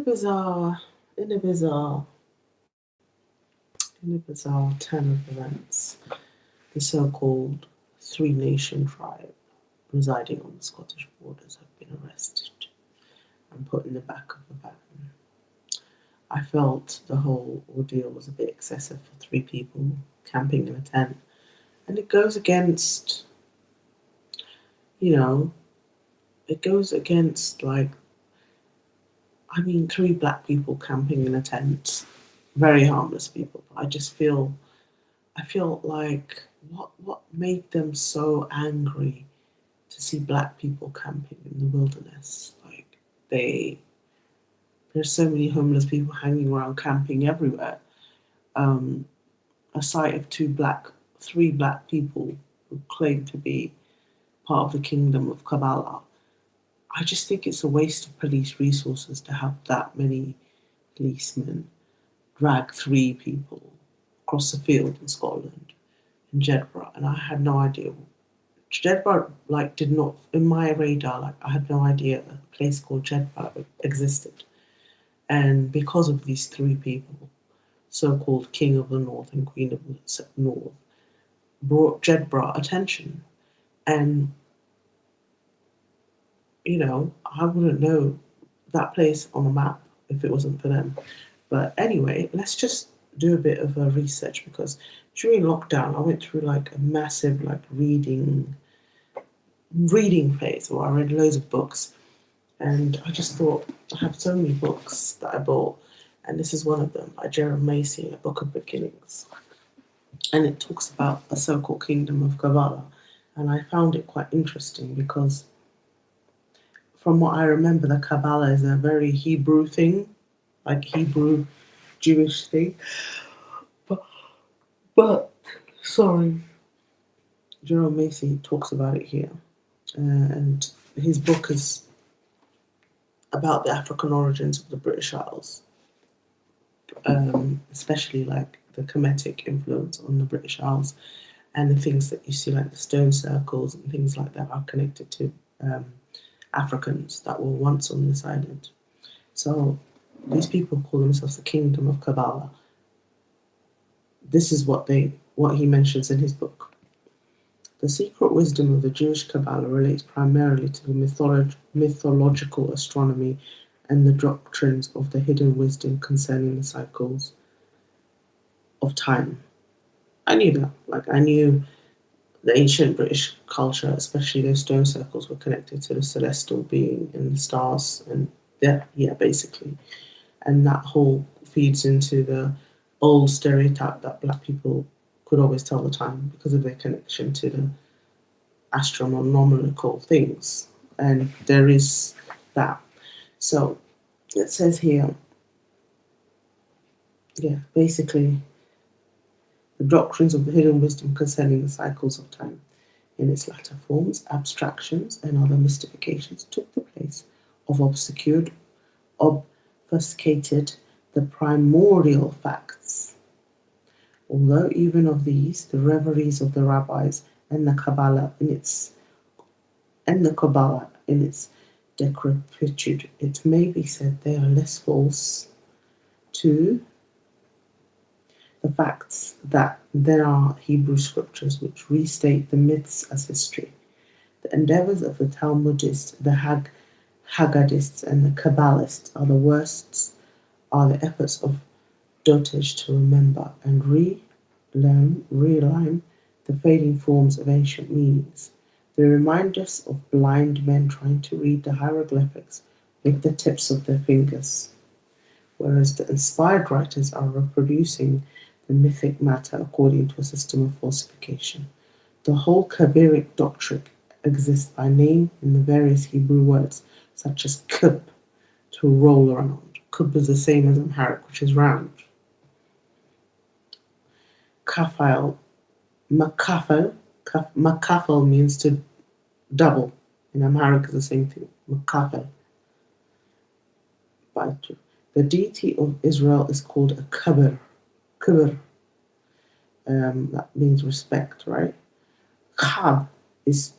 in a bizarre, in a bizarre turn of events, the so-called three-nation tribe residing on the Scottish borders have been arrested and put in the back of a van. I felt the whole ordeal was a bit excessive for three people camping in a tent, and it goes against, you know, it goes against like, I mean, three black people camping in a tent, very harmless people. I feel like what made them so angry to see black people camping in the wilderness? Like they, there's so many homeless people hanging around camping everywhere. Um, a sight of three black people who claim to be part of the kingdom of Kabbalah. I just think it's a waste of police resources to have that many policemen drag three people across the field in Scotland, in Jedburgh, and I had no idea. Jedburgh, like, did not in my radar. Like, I had no idea a place called Jedburgh existed, and because of these three people, so-called King of the North and Queen of the North, brought Jedburgh attention, and I wouldn't know that place on the map if it wasn't for them. But anyway, let's just do a bit of a research because during lockdown I went through like a massive like reading phase where I read loads of books, and I just thought I have so many books that I bought, and this is one of them by Gerald Massey, A Book of Beginnings, and it talks about a so-called kingdom of Kabbalah, and I found it quite interesting because from what I remember, the Kabbalah is a very Hebrew thing, like Hebrew Jewish thing. But, but sorry, Gerald Macy talks about it here, and his book is about the African origins of the British Isles, especially like the Kemetic influence on the British Isles, and the things that you see, like the stone circles and things like that, are connected to Africans that were once on this island. So these people call themselves the Kingdom of Kabbalah. This is what he mentions in his book. The secret wisdom of the Jewish Kabbalah relates primarily to the mythological astronomy and the doctrines of the hidden wisdom concerning the cycles of time. I knew that. Like, I knew the ancient British culture, especially those stone circles, were connected to the celestial being and the stars, and yeah, basically. And that whole feeds into the old stereotype that black people could always tell the time because of their connection to the astronomical things. And there is that. So it says here, yeah, basically the doctrines of the hidden wisdom concerning the cycles of time in its latter forms, abstractions, and other mystifications took the place of obfuscated the primordial facts. Although even of these, the reveries of the rabbis and the Kabbalah in its decrepitude, it may be said they are less false to the facts that there are Hebrew scriptures which restate the myths as history. The endeavors of the Talmudists, the Haggadists, and the Kabbalists are the worst, are the efforts of dotage to remember and realign the fading forms of ancient meanings. They remind us of blind men trying to read the hieroglyphics with the tips of their fingers, whereas the inspired writers are reproducing the mythic matter according to a system of falsification. The whole Kabiric doctrine exists by name in the various Hebrew words, such as kub, to roll around. Kub is the same as Amharic, which is round. Kafal, makafal means to double. In Amharic is the same thing. Makafal. The deity of Israel is called a Kabir. Kabir. That means respect, right? Khab is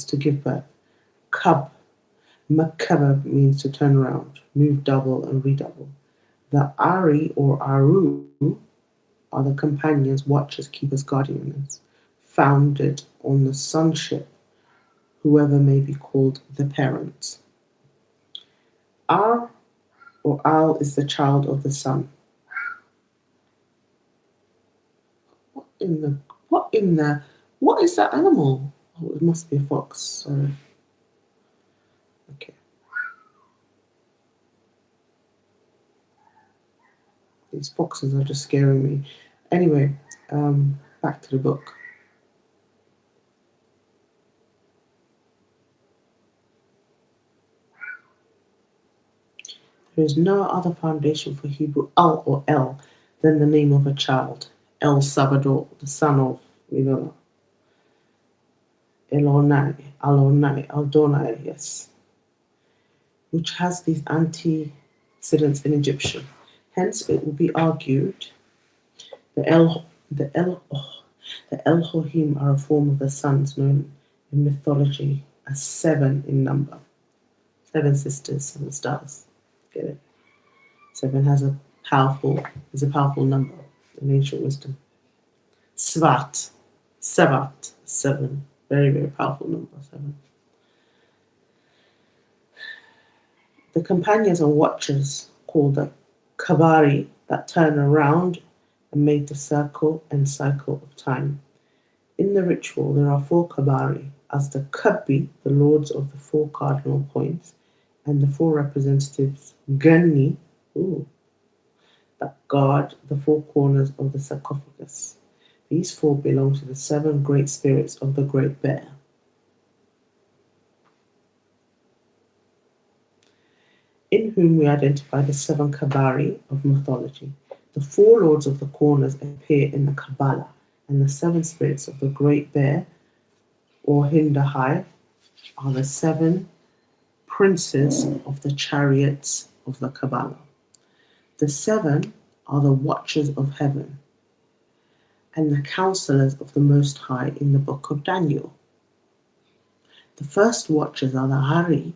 to give birth. Kab Makaba means to turn around, move double and redouble. The Ari or Aru are the companions, watchers, keepers, guardians, founded on the sonship, whoever may be called the parent. Ar or Al is the child of the sun. What in the what in the what is that animal? Oh, it must be a fox. Sorry. Okay. These foxes are just scaring me. Anyway, back to the book. There is no other foundation for Hebrew Al or El than the name of a child. El Salvador, the son of, you know, Aldonai, yes, which has these antecedents in Egyptian. Hence, it will be argued the the Elohim are a form of the sons known in mythology as seven in number. Seven sisters, seven stars. Get it? Seven powerful is a powerful number in ancient wisdom. Svat, Savat, seven. Very, very powerful number, seven. The companions and watchers called the Kabari that turn around and make the circle and cycle of time. In the ritual, there are four Kabari, as the Kabi, the lords of the four cardinal points, and the four representatives, Gani, that guard the four corners of the sarcophagus. These four belong to the seven great spirits of the Great Bear. In whom we identify the seven Kabari of mythology. The four lords of the corners appear in the Kabbalah, and the seven spirits of the Great Bear, or Hindahai, are the seven princes of the chariots of the Kabbalah. The seven are the watchers of heaven and the counselors of the Most High in the book of Daniel. The first watchers are the Hari,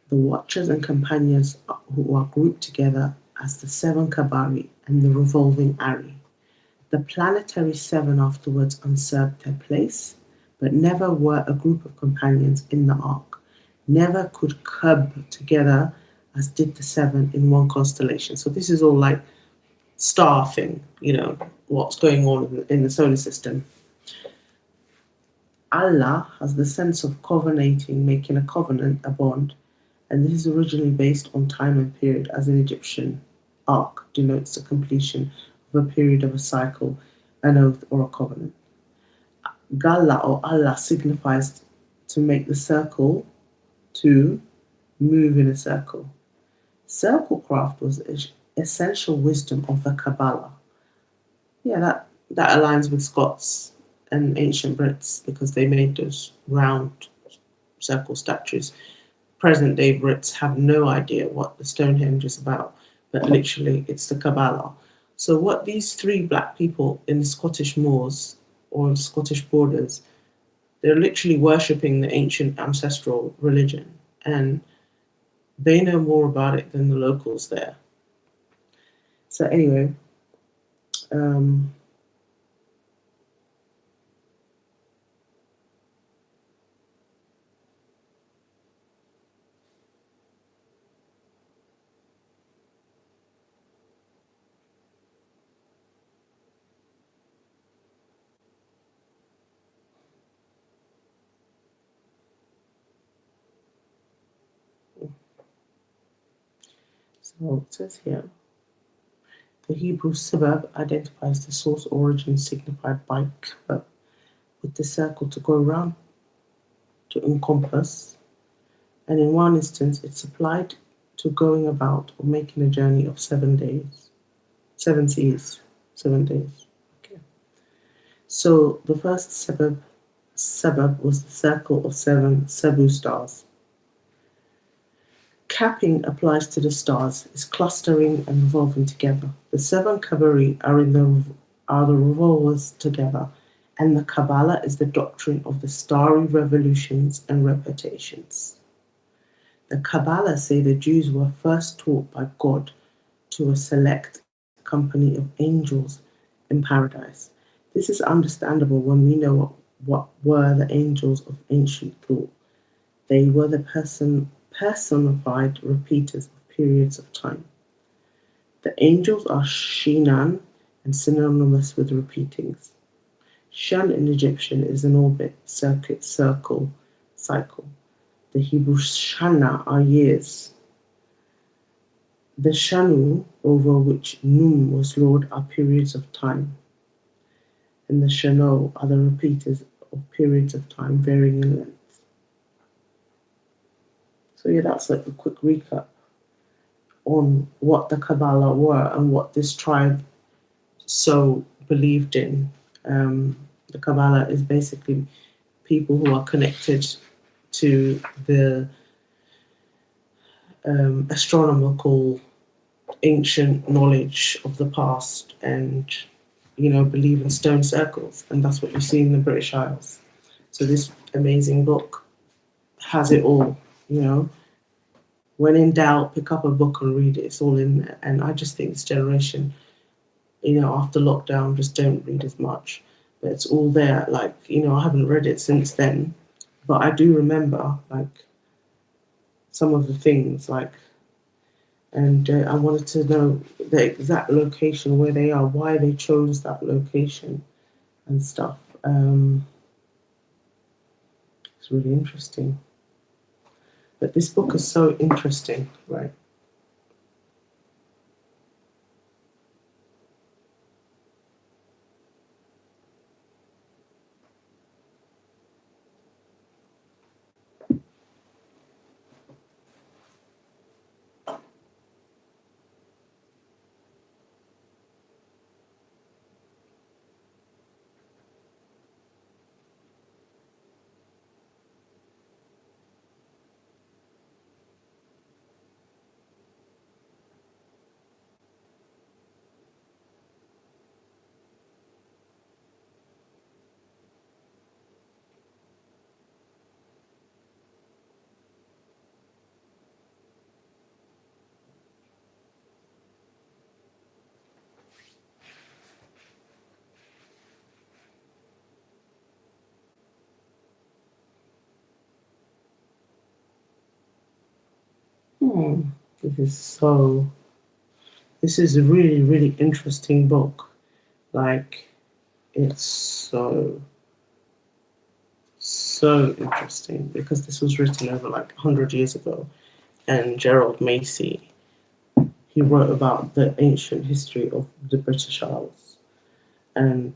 the watchers and companions who are grouped together as the seven Kabari and the revolving Ari. The planetary seven afterwards usurped their place, but never were a group of companions in the ark. Never could cub together as did the seven in one constellation. So this is all like star thing, what's going on in the solar system. Allah has the sense of covenanting, making a covenant, a bond, and this is originally based on time and period, as in Egyptian ark denotes the completion of a period of a cycle, an oath, or a covenant. Galla or Allah signifies to make the circle, to move in a circle. Circle craft was essential wisdom of the Kabbalah. Yeah, that aligns with Scots and ancient Brits because they made those round circle statues. Present day Brits have no idea what the Stonehenge is about, but literally it's the Kabbalah. So what these three black people in the Scottish moors or the Scottish borders, they're literally worshipping the ancient ancestral religion, and they know more about it than the locals there. So anyway, so it says here, the Hebrew sabab identifies the source origin signified by kaba, with the circle to go around, to encompass, and in one instance it's applied to going about or making a journey of 7 days. 7 seas, 7 days. Okay. So the first sabab was the circle of 7 Cebu stars. Capping applies to the stars, is clustering and revolving together. The 7 Kabari are the revolvers together, And the Kabbalah is the doctrine of the starry revolutions and reputations. The Kabbalah say the Jews were first taught by God to a select company of angels in paradise. This is understandable when we know what were the angels of ancient thought. They were the personified repeaters of periods of time. The angels are Shinan and synonymous with repeatings. Shan in Egyptian is an orbit, circuit, circle, cycle. The Hebrew Shana are years. The Shanu, over which Num was Lord, are periods of time. And the Shano are the repeaters of periods of time varying in length. So yeah, that's like a quick recap on what the Kabbalah were and what this tribe so believed in. The Kabbalah is basically people who are connected to the astronomical ancient knowledge of the past and believe in stone circles, and that's what you see in the British Isles. So this amazing book has it all. When in doubt, pick up a book and read it. It's all in there. And I just think this generation, after lockdown, just don't read as much. But it's all there. Like, I haven't read it since then, but I do remember like some of the things, like, and I wanted to know the exact location where they are, why they chose that location and stuff. It's really interesting. But this book is so interesting, right? Hmm. This is so. This is a really, really interesting book. Like, it's so interesting because this was written over like 100 years ago, and Gerrald Massey, he wrote about the ancient history of the British Isles and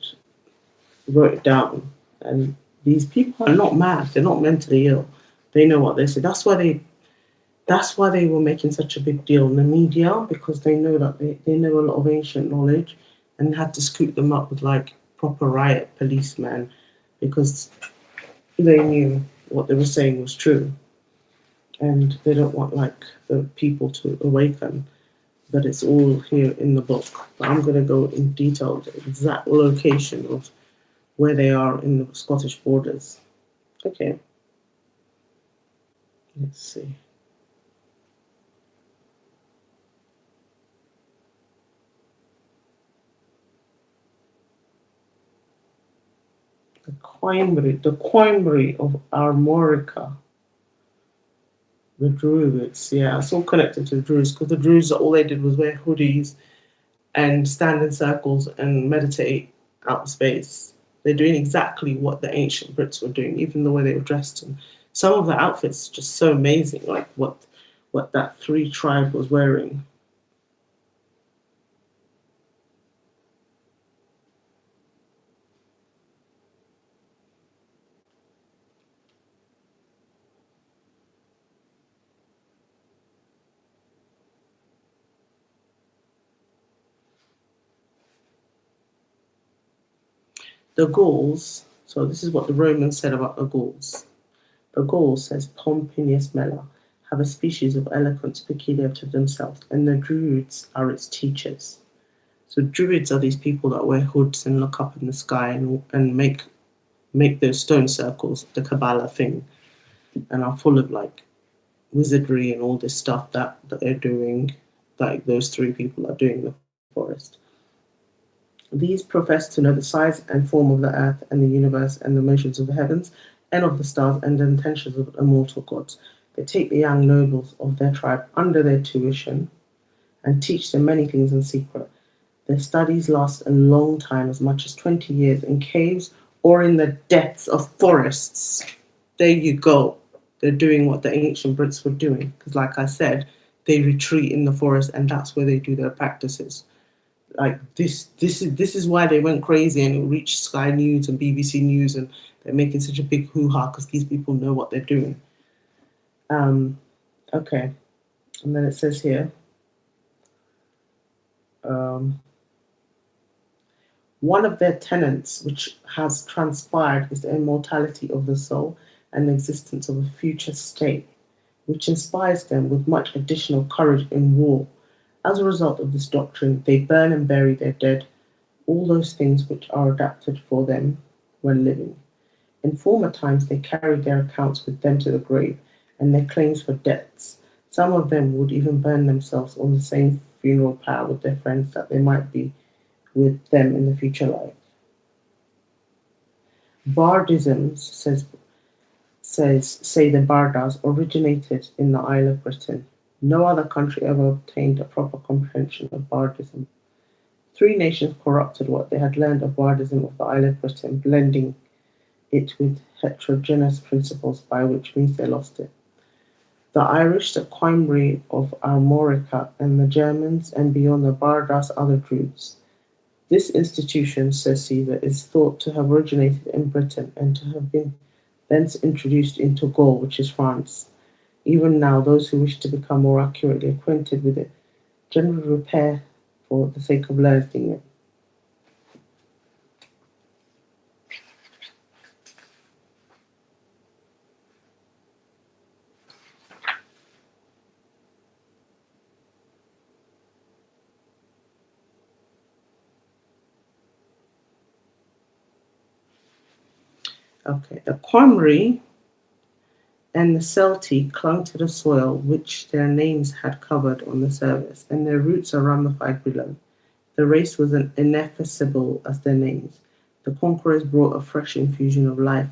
wrote it down. And these people are not mad; they're not mentally ill. They know what they say. That's why they were making such a big deal in the media, because they know that they know a lot of ancient knowledge and had to scoop them up with like proper riot policemen because they knew what they were saying was true. And they don't want like the people to awaken. But it's all here in the book. But I'm going to go in detail the exact location of where they are in the Scottish borders. Okay, let's see. The Coimbry of Armorica. The Druids, yeah, it's all connected to the Druids because the Druids, all they did was wear hoodies and stand in circles and meditate out of space. They're doing exactly what the ancient Brits were doing, even the way they were dressed. And some of the outfits are just so amazing, like what that three tribe was wearing. The Gauls, so this is what the Romans said about the Gauls. The Gauls, says Pomponius Mela, have a species of eloquence peculiar to themselves, and the Druids are its teachers. So druids are these people that wear hoods and look up in the sky and make those stone circles, the Kabbalah thing, and are full of like wizardry and all this stuff that they're doing, like those three people are doing in the forest. These profess to know the size and form of the earth and the universe and the motions of the heavens and of the stars and the intentions of the immortal gods. They take the young nobles of their tribe under their tuition and teach them many things in secret. Their studies last a long time, as much as 20 years, in caves or in the depths of forests. There you go. They're doing what the ancient Brits were doing. Because, like I said, they retreat in the forest and that's where they do their practices. Like this is why they went crazy and it reached Sky News and BBC News and they're making such a big hoo-ha because these people know what they're doing. Okay, and then it says here, um, one of their tenets, which has transpired, is the immortality of the soul and the existence of a future state, which inspires them with much additional courage in war. As a result of this doctrine, they burn and bury their dead, all those things which are adapted for them when living. In former times, they carried their accounts with them to the grave and their claims for debts. Some of them would even burn themselves on the same funeral pyre with their friends that they might be with them in the future life. Bardisms, say the Bardas, originated in the Isle of Britain. No other country ever obtained a proper comprehension of Bardism. Three nations corrupted what they had learned of Bardism of the Isle of Britain, blending it with heterogeneous principles, by which means they lost it. The Irish, the Quimri of Armorica, and the Germans, and beyond the Bardas, other Druids. This institution, says Caesar, is thought to have originated in Britain and to have been thence introduced into Gaul, which is France. Even now, those who wish to become more accurately acquainted with it generally repair for the sake of learning it. Okay, the Quamri and the Celti clung to the soil which their names had covered on the surface, and their roots are ramified below. The race was as ineffaceable as their names. The conquerors brought a fresh infusion of life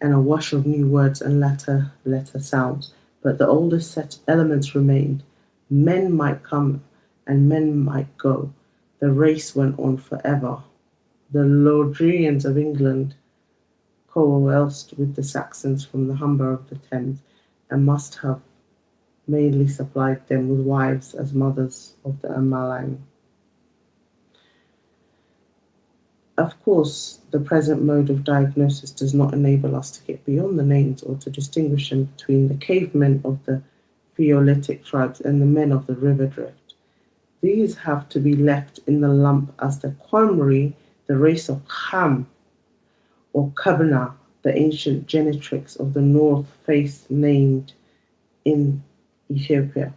and a wash of new words and letter sounds, but the oldest set elements remained. Men might come and men might go. The race went on forever. The Lodrians of England coalesced with the Saxons from the Humber of the Thames, and must have mainly supplied them with wives as mothers of the Amalang. Of course, the present mode of diagnosis does not enable us to get beyond the names or to distinguish them between the cavemen of the Paleolithic tribes and the men of the river drift. These have to be left in the lump as the Quamri, the race of Ham, or Kabana, the ancient genetrix of the north face named in Ethiopia.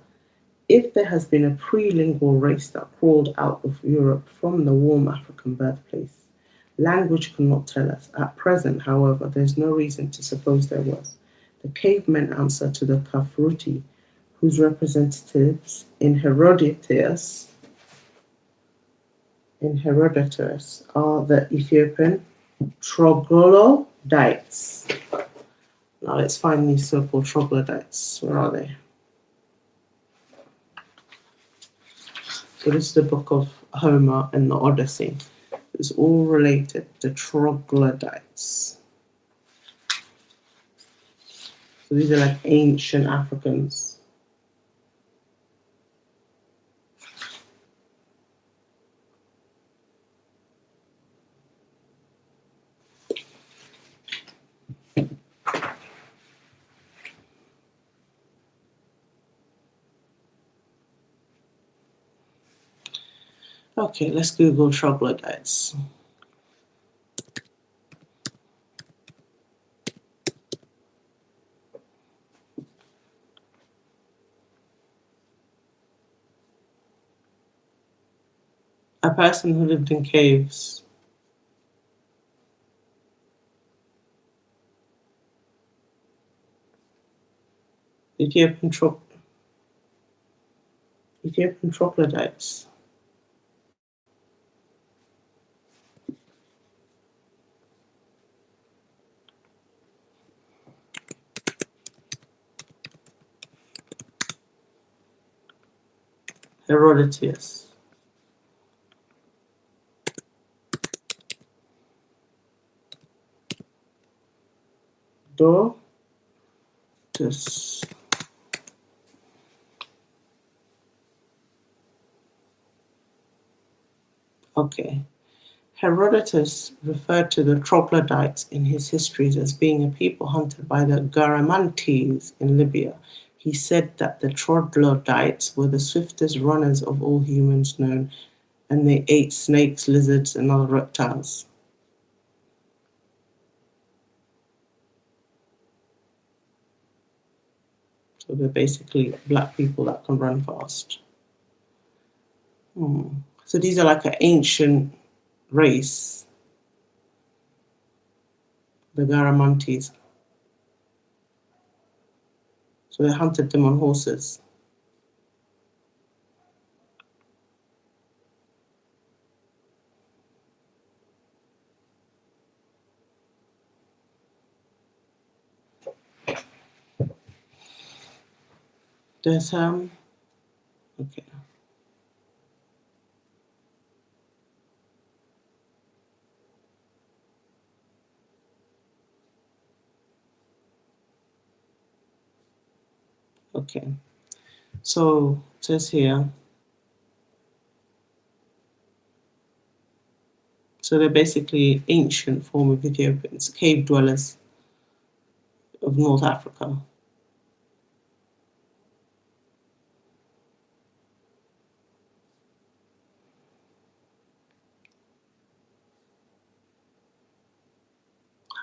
If there has been a pre-lingual race that crawled out of Europe from the warm African birthplace, language cannot tell us. At present, however, there is no reason to suppose there was. The cavemen answer to the Kafruti, whose representatives in Herodotus are the Ethiopian troglodytes. Now let's find these so-called troglodytes. Where are they? So this is the book of Homer and the Odyssey. It's all related to troglodytes. So these are like ancient Africans. Okay, let's Google troglodytes. A person who lived in caves. Ethiopian troglodytes. Herodotus. Dotus. Okay. Herodotus referred to the troglodytes in his histories as being a people hunted by the Garamantes in Libya. He said that the troglodytes were the swiftest runners of all humans known, and they ate snakes, lizards, and other reptiles. So they're basically black people that can run fast. So these are like an ancient race, the Garamantes. So they hunted them on horses. There's okay. Okay. So it says here. So they're basically ancient form of Ethiopians, cave dwellers of North Africa.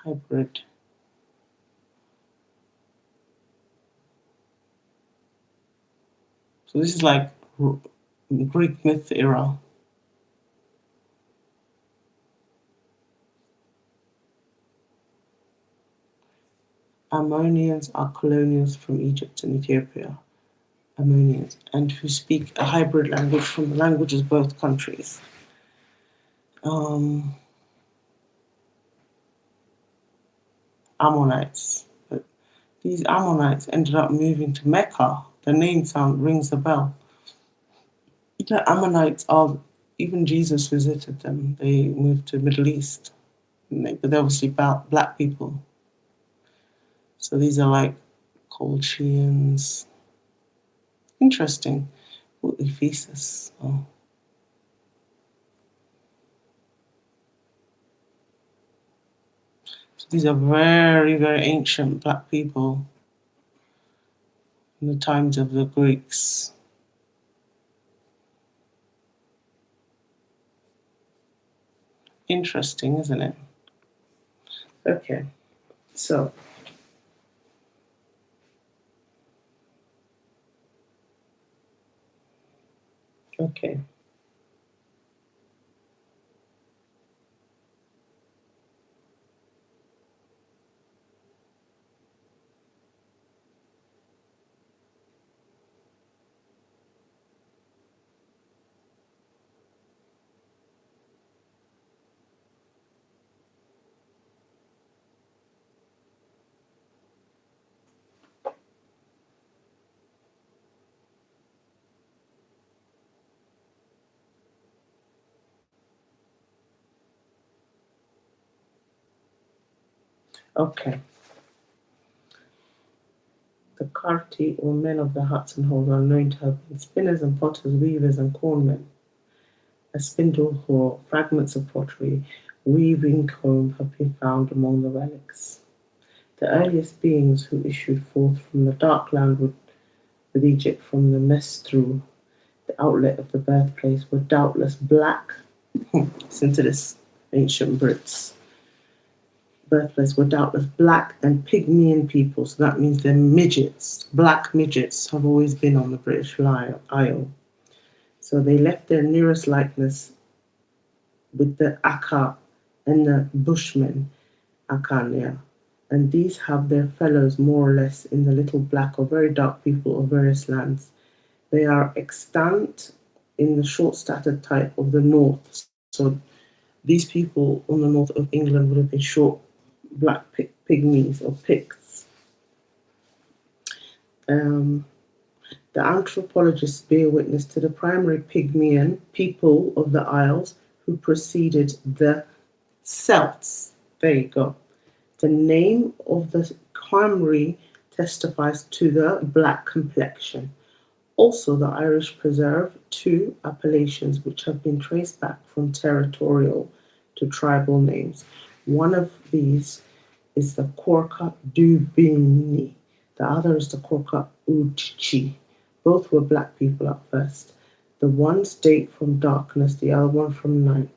Hybrid. So this is like Greek myth era. Ammonians are colonials from Egypt and Ethiopia. Ammonians, and who speak a hybrid language from the languages of both countries. Ammonites. But these Ammonites ended up moving to Mecca. The name rings a bell. The Ammonites are, even Jesus visited them. They moved to the Middle East, but they're obviously black people. So these are like Colchians. Interesting. Ephesus. Oh. So these are very, very ancient black people in the times of the Greeks. Interesting, isn't it? Okay, so okay. Okay. The Karti, or men of the huts and holes, are known to have been spinners and potters, weavers and cornmen. A spindle or fragments of pottery, weaving comb have been found among the relics. The earliest beings who issued forth from the dark land with Egypt from the Mestru, the outlet of the birthplace, were doubtless black. Listen to this, ancient Brits. Birthplace were doubtless black and Pygmean people, so that means they're midgets. Black midgets have always been on the British Isle. So they left their nearest likeness with the Aka and the Bushmen, Akania. And these have their fellows more or less in the little black or very dark people of various lands. They are extant in the short statured type of the north. So these people on the north of England would have been short black pygmies or Picts. Um, the anthropologists bear witness to the primary Pygmalian people of the Isles who preceded the Celts. There you go. The name of the Camry testifies to the black complexion. Also, the Irish preserve two appellations which have been traced back from territorial to tribal names. One of these is the Corca Dubini, the other is the Corca Uchi. Both were black people at first. The ones date from darkness, the other one from night.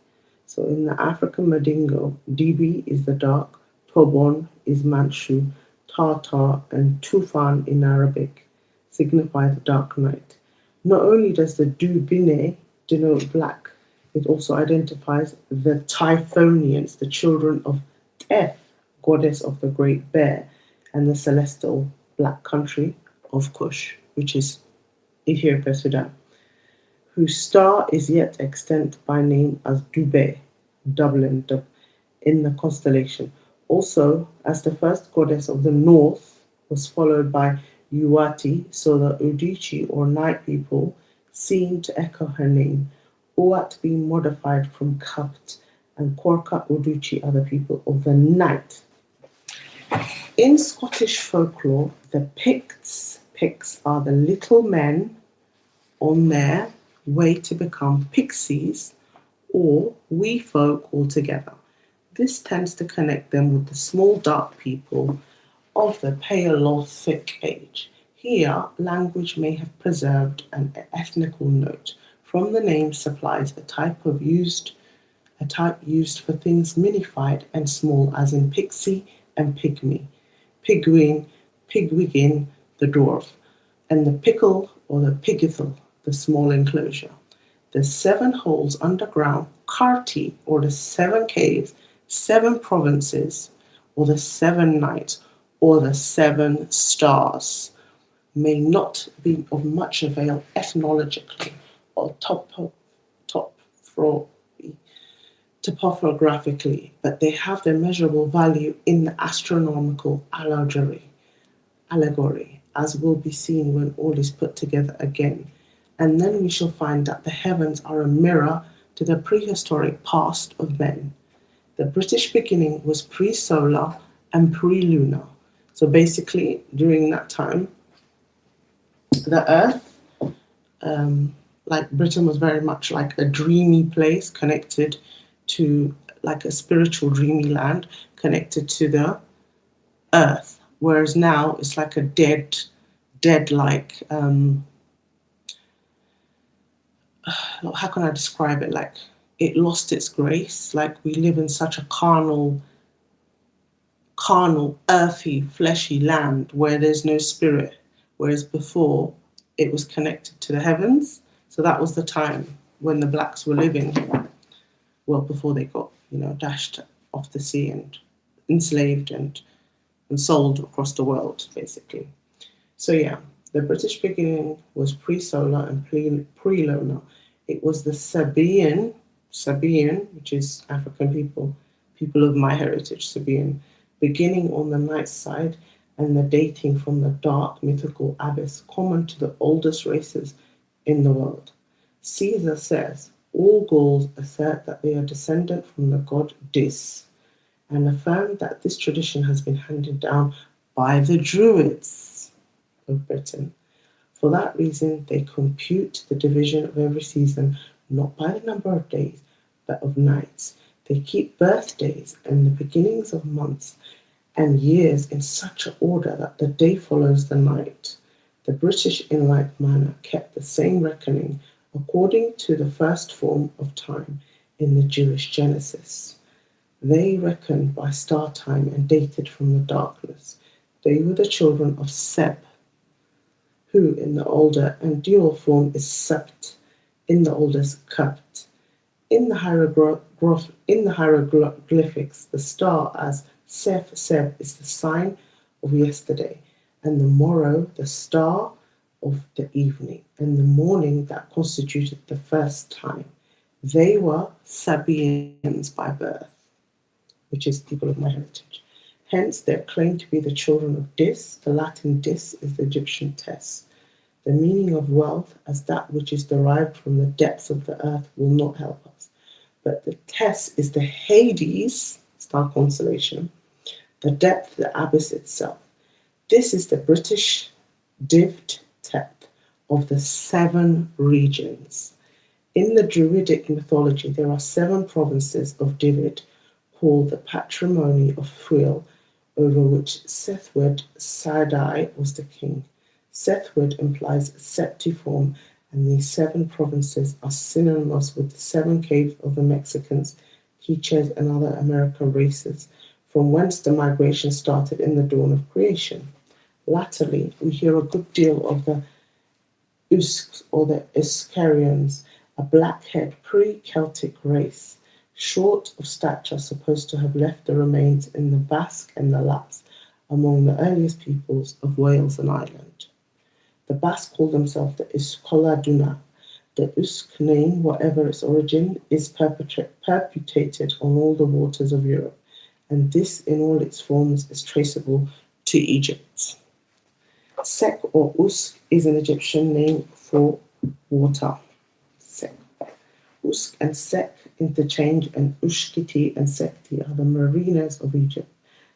So in the African Mandingo, Dibi is the dark, Tobon is Manchu, Tartar, and Tufan in Arabic signify the dark night. Not only does the Dubine denote black, it also identifies the Typhonians, the children of Teth, goddess of the great bear, and the celestial black country of Kush, which is Ethiopia, Sudan, whose star is yet extant by name as Dube, Dublin, in the constellation. Also, as the first goddess of the north was followed by Uati, so the Udichi or night people seem to echo her name, Uat being modified from Kapt, and Korka Uduchi are the people of the night. In Scottish folklore, the Picts are the little men on their way to become pixies or wee folk altogether. This tends to connect them with the small dark people of the Paleolithic age. Here, language may have preserved an ethnical note. From the name supplies a type used for things minified and small, as in pixie and pygmy, pigwigin, the dwarf, and the pickle or the pigithel, the small enclosure. The seven holes underground, Karti, or the seven caves, seven provinces, or the seven nights, or the seven stars, may not be of much avail ethnologically or topographically, but they have their measurable value in the astronomical allegory, as will be seen when all is put together again. And then we shall find that the heavens are a mirror to the prehistoric past of men. The British beginning was pre-solar and pre-lunar. So basically, during that time, the Earth, like Britain, was very much like a dreamy place connected to like a spiritual dreamy land connected to the Earth, whereas now it's like a dead like how can I describe it? Like it lost its grace. Like we live in such a carnal, earthy, fleshy land where there's no spirit. Whereas before it was connected to the heavens. So that was the time when the blacks were living, well, before they got, dashed off the sea and enslaved and sold across the world, basically. So yeah, the British beginning was pre-solar and pre-lunar. It was the Sabaean, which is African people of my heritage, Sabaean, beginning on the night side and the dating from the dark mythical abyss common to the oldest races in the world. Caesar says all Gauls assert that they are descendant from the god Dis and affirm that this tradition has been handed down by the Druids of Britain. For that reason, they compute the division of every season not by the number of days, but of nights. They keep birthdays and the beginnings of months and years in such an order that the day follows the night. The British, in like manner, kept the same reckoning according to the first form of time in the Jewish Genesis. They reckoned by star time and dated from the darkness. They were the children of Seb, who in the older and dual form is Sept, in the oldest Capt. In the hieroglyphics, the star as Sef Seb is the sign of yesterday, and the morrow the star of the evening, and the morning that constituted the first time. They were Sabaeans by birth, which is people of my heritage. Hence, they're claimed to be the children of Dis. The Latin Dis is the Egyptian Tes. The meaning of wealth as that which is derived from the depths of the earth will not help us. But the Tes is the Hades, star constellation, the depth, the abyss itself. This is the British Divt Tep of the 7 regions. In the Druidic mythology, there are 7 provinces of Divid called the Patrimony of Fuil, over which Sethwed Sadai was the king. Sethwed implies septiform, and these 7 provinces are synonymous with the 7 caves of the Mexicans, Quiches, and other American races, from whence the migration started in the dawn of creation. Latterly, we hear a good deal of the Usks or the Iscarians, a black-haired pre-Celtic race, short of stature, supposed to have left the remains in the Basque and the Laps, among the earliest peoples of Wales and Ireland. The Basque call themselves the Iscoladuna. The Usk name, whatever its origin, is perpetuated on all the waters of Europe, and this in all its forms is traceable to Egypt. Sek or Usk is an Egyptian name for water. Sek. Usk and Sek interchange, and Ushkiti and Sekti are the marinas of Egypt.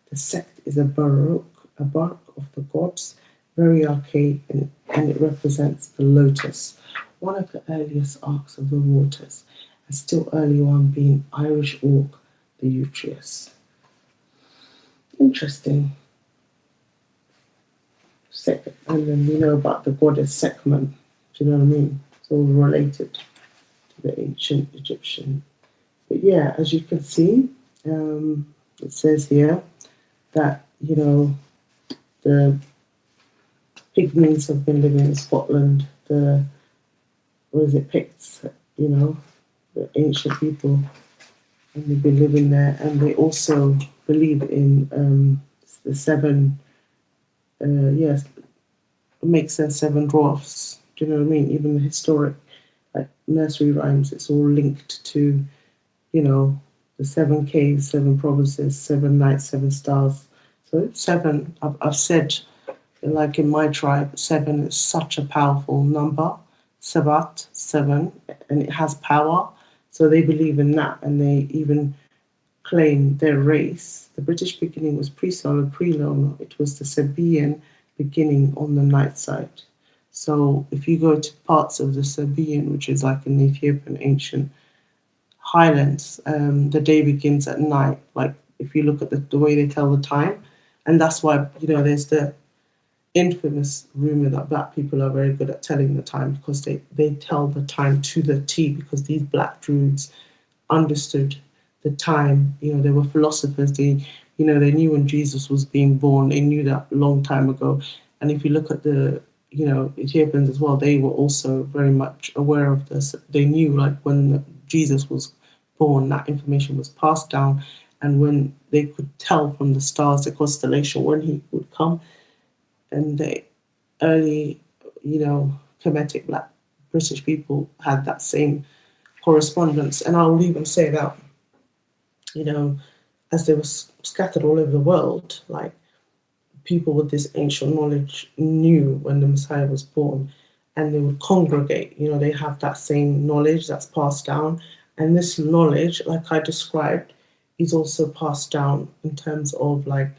The Sekt is a bark of the gods, very archaic, and it represents the lotus, one of the earliest arcs of the waters, and still early one being Irish auk, the Utrius. Interesting. And then we know about the goddess Sekmen. Do you know what I mean? It's all related to the ancient Egyptian. But yeah, as you can see, it says here that, the Pygmies have been living in Scotland. The Picts, the ancient people, and they've been living there. And they also believe in the 7, it makes sense, 7 dwarfs. Do you know what I mean? Even the historic, like nursery rhymes, it's all linked to, the 7 caves, 7 provinces, 7 nights, 7 stars. So 7, I've said, like in my tribe, 7 is such a powerful number. Sabat, 7, and it has power. So they believe in that, and they even claim their race. The British beginning was pre-solar, pre-lunar. It was the Sabaean beginning on the night side. So if you go to parts of the Sabaean, which is like in the Ethiopian ancient highlands, the day begins at night. Like if you look at the way they tell the time, and that's why there's the infamous rumor that black people are very good at telling the time, because they tell the time to the T, because these black druids understood the time. They were philosophers. They knew when Jesus was being born. They knew that a long time ago. And if you look at the Ethiopians as well, they were also very much aware of this. They knew, like, when Jesus was born, that information was passed down, and when they could tell from the stars, the constellation, when he would come. And the early, Kemetic black British people had that same correspondence. And I'll even say that, as they were scattered all over the world, like, people with this ancient knowledge knew when the Messiah was born, and they would congregate. They have that same knowledge that's passed down. And this knowledge, like I described, is also passed down in terms of, like,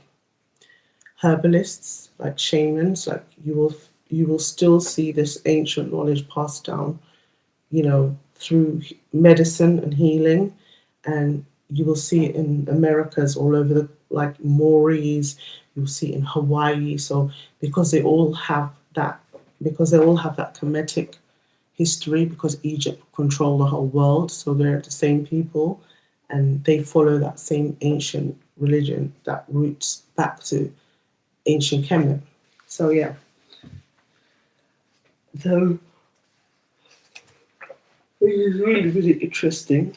herbalists, like shamans. Like you will still see this ancient knowledge passed down, through medicine and healing, and you will see it in Americas all over the, like, Maoris. You'll see it in Hawaii. So because they all have that Kemetic history, because Egypt controlled the whole world, so they're the same people, and they follow that same ancient religion that roots back to ancient Kemet. So yeah. So it is really, really interesting.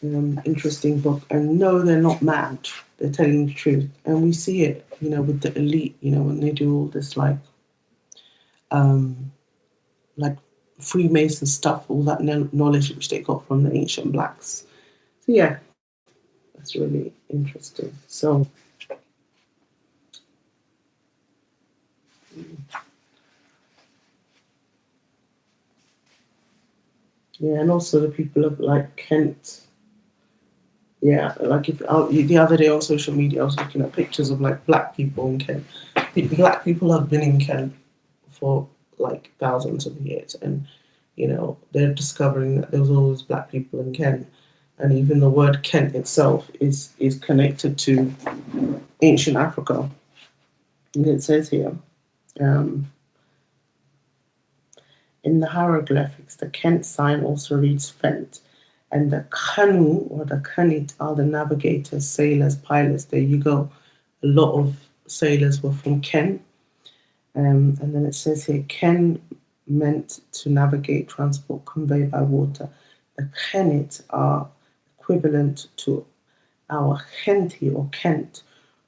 interesting book. And no, they're not mad. They're telling the truth, and we see it, with the elite. When they do all this um, like Freemason stuff, all that knowledge which they got from the ancient blacks. So yeah, that's really interesting. So yeah, and also the people of like Kent. Yeah, like if the other day on social media, I was looking at pictures of like black people in Kent. Black people have been in Kent for like thousands of years, and they're discovering that there was always black people in Kent, and even the word Kent itself is connected to ancient Africa. And it says here, um, in the hieroglyphics, the Kent sign also reads Fent, and the Kanu or the Kanit are the navigators, sailors, pilots. There you go. A lot of sailors were from Kent. And then it says here, Ken meant to navigate transport conveyed by water. The Kenit are equivalent to our Kenti or Kent,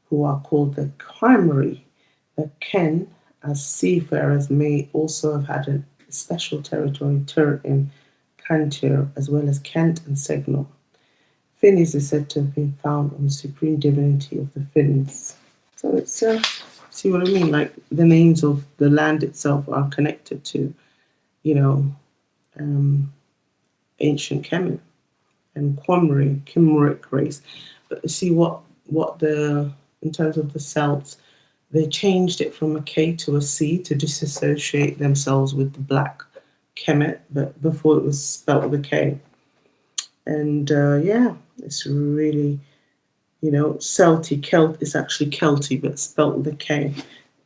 who are called the Quimri. The Ken, as seafarers, may also have had a special territory in Cantir, as well as Kent and Segnor. Finnies is said to have been found on the supreme divinity of the Finns. So it's see what I mean? Like the names of the land itself are connected to, you know, um, ancient Kemet and Kimric race. But see what the in terms of the Celts, they changed it from a K to a C to disassociate themselves with the black Kemet, but before it was spelt with a K. And yeah, it's really, Celtic, Celt is actually Kelty, but spelt with a K.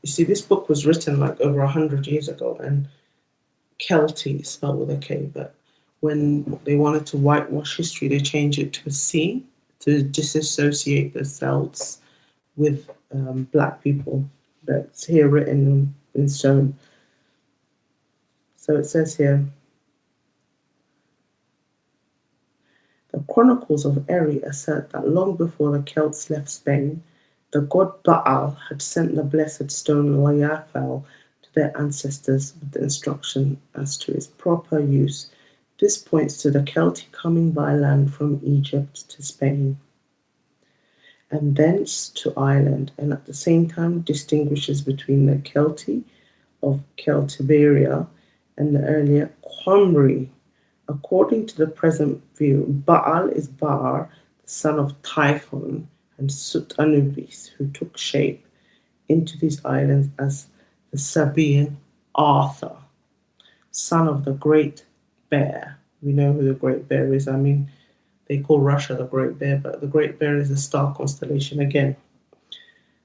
You see, this book was written like over 100 years ago, and Kelty is spelled with a K, but when they wanted to whitewash history, they changed it to a C to disassociate the Celts with black people. That's here written in stone. So it says here, the Chronicles of Eri assert that long before the Celts left Spain, the god Baal had sent the blessed stone Layafel to their ancestors with the instruction as to its proper use. This points to the Celtic coming by land from Egypt to Spain, and thence to Ireland, and at the same time distinguishes between the Celti of Celtiberia and the earlier Qumri. According to the present view, Baal is Baar, the son of Typhon, and Sut Anubis, who took shape into these islands as the Sabaean Arthur, son of the Great Bear. We know who the Great Bear is. I mean, they call Russia the Great Bear, but the Great Bear is a star constellation again.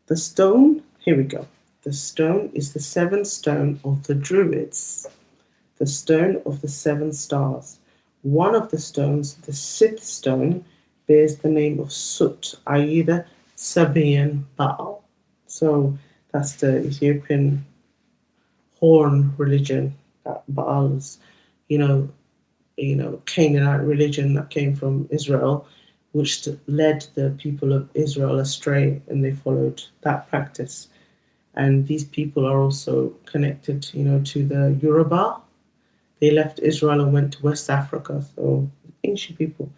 The stone, here we go. The stone is the seventh stone of the Druids, the stone of the seven stars. One of the stones, the sixth stone, bears the name of Sut, i.e. the Sabaean Baal. So that's the Ethiopian horn religion that Baal's, you know, Canaanite religion that came from Israel, which led the people of Israel astray, and they followed that practice. And these people are also connected, to the Yoruba. They left Israel and went to West Africa, so ancient people.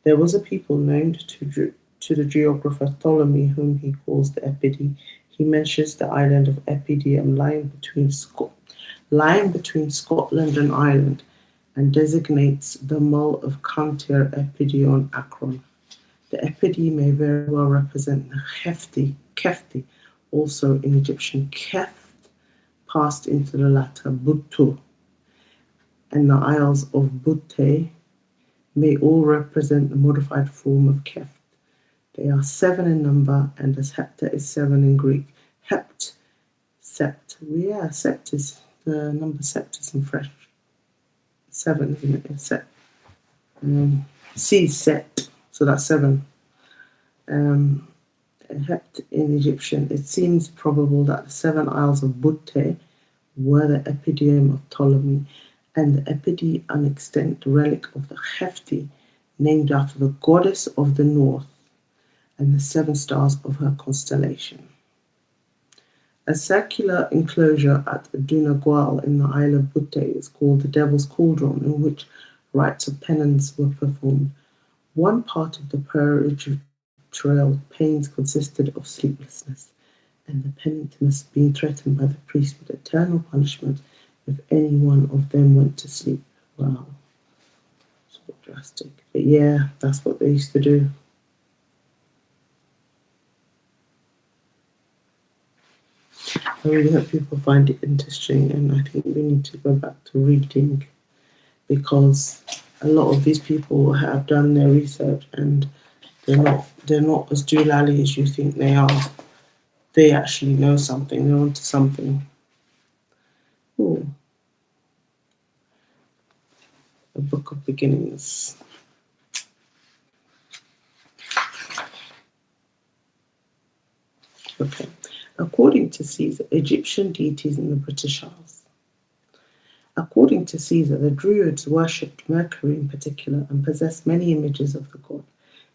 There was a people named to the geographer Ptolemy, whom he calls the Epidi. He mentions the island of Epidium lying between Scotland and Ireland, and designates the mull of Cantir Epidion Akron. The Epidi may very well represent the Kefti, also in Egyptian Keft, passed into the latter Buttu, and the Isles of Butte may all represent the modified form of Keft. They are 7 in number, and as hepta is 7 in Greek, sept. Sept is the number septus in French. 7, isn't it? Sept. C sept, so that's 7. Hept in Egyptian, it seems probable that the 7 Isles of Butte were the epidium of Ptolemy, and the epidi an extinct relic of the Hefti, named after the goddess of the north and the seven stars of her constellation. A circular enclosure at Dunagual in the Isle of Butte is called the Devil's Cauldron, in which rites of penance were performed. One part of the purge trail pains consisted of sleeplessness, and the penitents being threatened by the priest with eternal punishment if any one of them went to sleep. Wow, so drastic. But yeah, that's what they used to do. I really hope people find it interesting, and I think we need to go back to reading because a lot of these people have done their research and they're not as doolally as you think they are. They actually know something. They're onto something. Ooh, a book of beginnings. Okay. According to Caesar, Egyptian deities in the British Isles. According to Caesar, the Druids worshipped Mercury in particular and possessed many images of the god.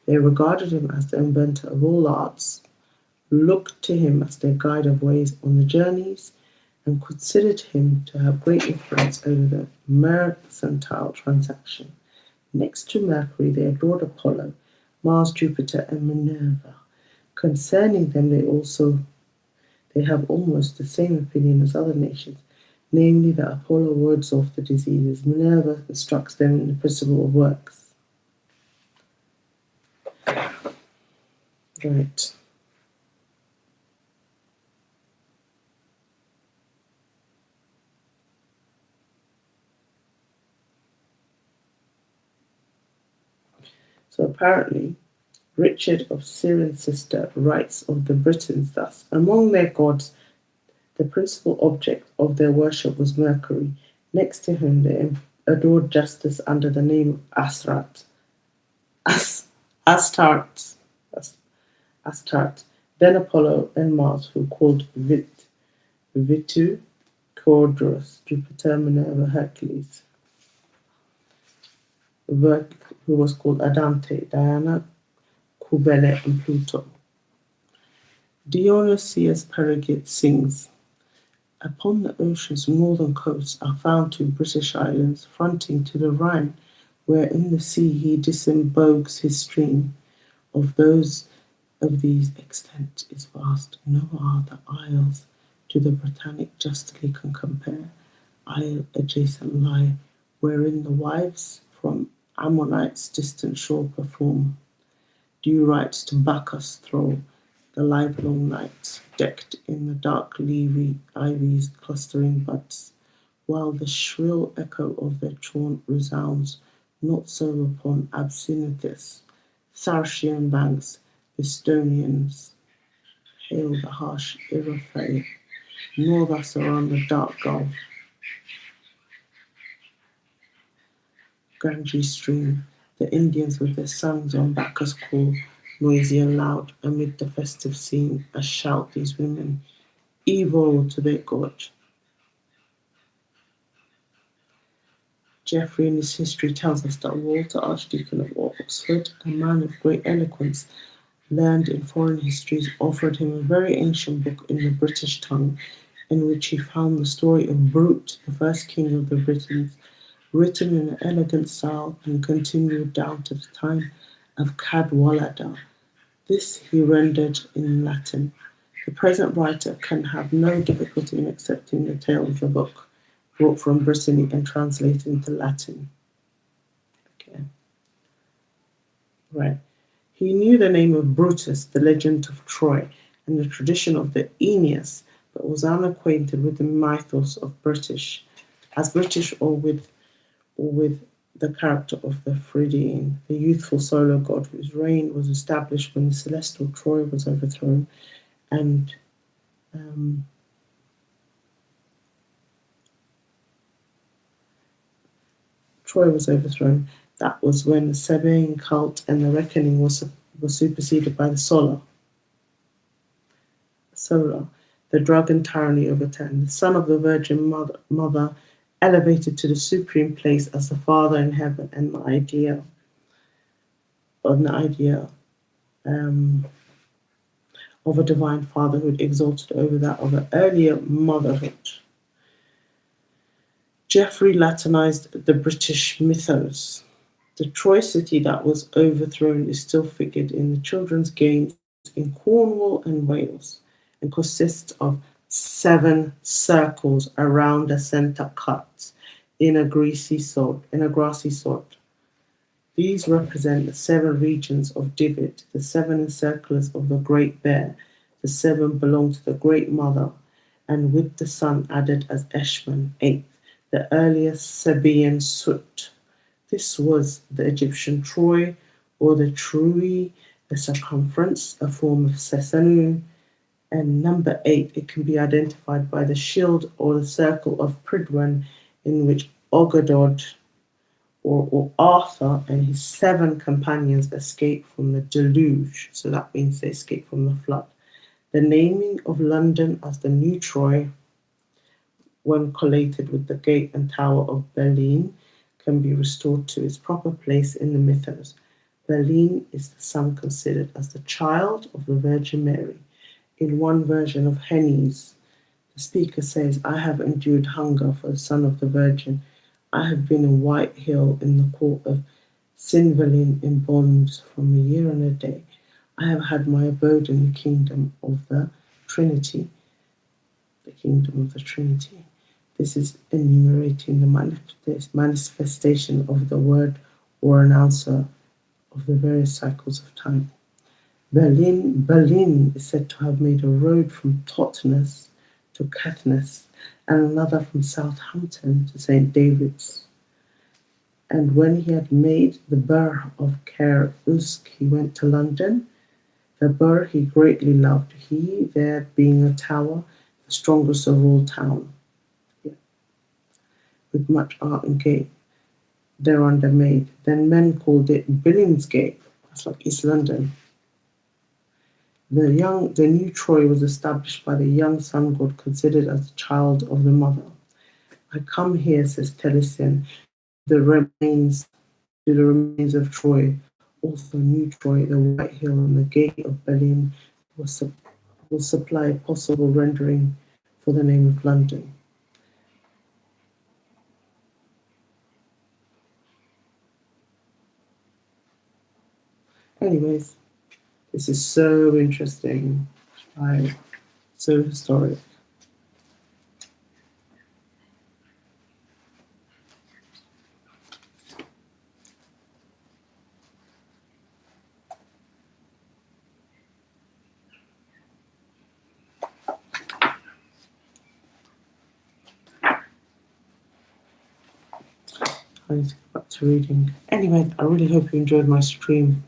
They regarded him as the inventor of all arts, looked to him as their guide of ways on the journeys, and considered him to have great influence over the mercantile transaction. Next to Mercury, they adored Apollo, Mars, Jupiter, and Minerva. Concerning them, they have almost the same opinion as other nations, namely that Apollo wards off the diseases, Minerva instructs them in the principle of works. Right. So apparently, Richard of Cirencester writes of the Britons thus: among their gods, the principal object of their worship was Mercury. Next to him, they adored justice under the name of Astarte. Astarte. Astarte. Then Apollo and Mars, who called Vitu, Cordros, Jupiter, Minerva, Hercules, who was called Adante, Diana, Kubula, and Pluto. Dionysius Perigit sings, upon the ocean's northern coast are found two British islands fronting to the Rhine, where in the sea he disembogues his stream. Of these extent is vast, no other isles to the Britannic justly can compare. Isle adjacent lie, wherein the wives from Ammonites distant shore perform due rites to Bacchus throw, the livelong night, decked in the dark leafy ivy's clustering buds, while the shrill echo of their chaunt resounds. Not so upon Absinthius, Thracian banks, Bistonians hail the harsh Iroquois, nor thus around the dark gulf, Ganges stream, the Indians with their sons on Bacchus call, noisy and loud, amid the festive scene, as shout these women, evil to their god. Geoffrey in his history tells us that Walter, Archdeacon of Oxford, a man of great eloquence, learned in foreign histories, offered him a very ancient book in the British tongue, in which he found the story of Brute, the first king of the Britons, written in an elegant style and continued down to the time of Cadwallader. This he rendered in Latin. The present writer can have no difficulty in accepting the tale of the book, brought from Brittany and translated into Latin. Okay. Right. He knew the name of Brutus, the legend of Troy, and the tradition of the Aeneas, but was unacquainted with the mythos of British, as British or with the character of the Phrygian, the youthful solar god whose reign was established when the celestial Troy was overthrown, and Troy was overthrown. That was when the Sabaean cult and the reckoning was superseded by the solar, the drug and tyranny overturned. The son of the Virgin Mother elevated to the supreme place as the Father in heaven and the ideal. on the idea um, of a divine fatherhood exalted over that of an earlier motherhood. Geoffrey Latinized the British mythos. The Troy city that was overthrown is still figured in the children's games in Cornwall and Wales and consists of 7 circles around a centre cut in a grassy sod. These represent the 7 regions of Divid, the 7 encirclers of the Great Bear. The 7 belong to the Great Mother, and with the sun added as Eshman, 8th, the earliest Sabaean Sut. This was the Egyptian Troy, or the Trui, the circumference, a form of Sesanu. And number 8, it can be identified by the shield or the circle of Pridwen, in which Ogadod or Arthur and his 7 companions escape from the deluge. So that means they escape from the flood. The naming of London as the New Troy, when collated with the gate and tower of Berlin, can be restored to its proper place in the mythos. Berlin is the son considered as the child of the Virgin Mary. In one version of Henny's, the speaker says, I have endured hunger for the son of the Virgin. I have been in White Hill in the court of Sinvalin in bonds from a year and a day. I have had my abode in the kingdom of the Trinity. The kingdom of the Trinity. This is enumerating the manifestation of the word or announcer of the various cycles of time. Berlin is said to have made a road from Totnes to Caithness and another from Southampton to St. David's. And when he had made the burgh of Cair Usk, he went to London. The burgh he greatly loved, he there being a tower, the strongest of all town, with much art and gate thereunder made. Then men called it Billingsgate. That's like East London. The new Troy was established by the young sun god considered as the child of the mother. I come here, says Tennyson, to the remains of Troy, also New Troy, the White Hill and the Gate of Berlin will supply a possible rendering for the name of London. Anyways, this is so interesting, so historic. I need to go back to reading. Anyway, I really hope you enjoyed my stream.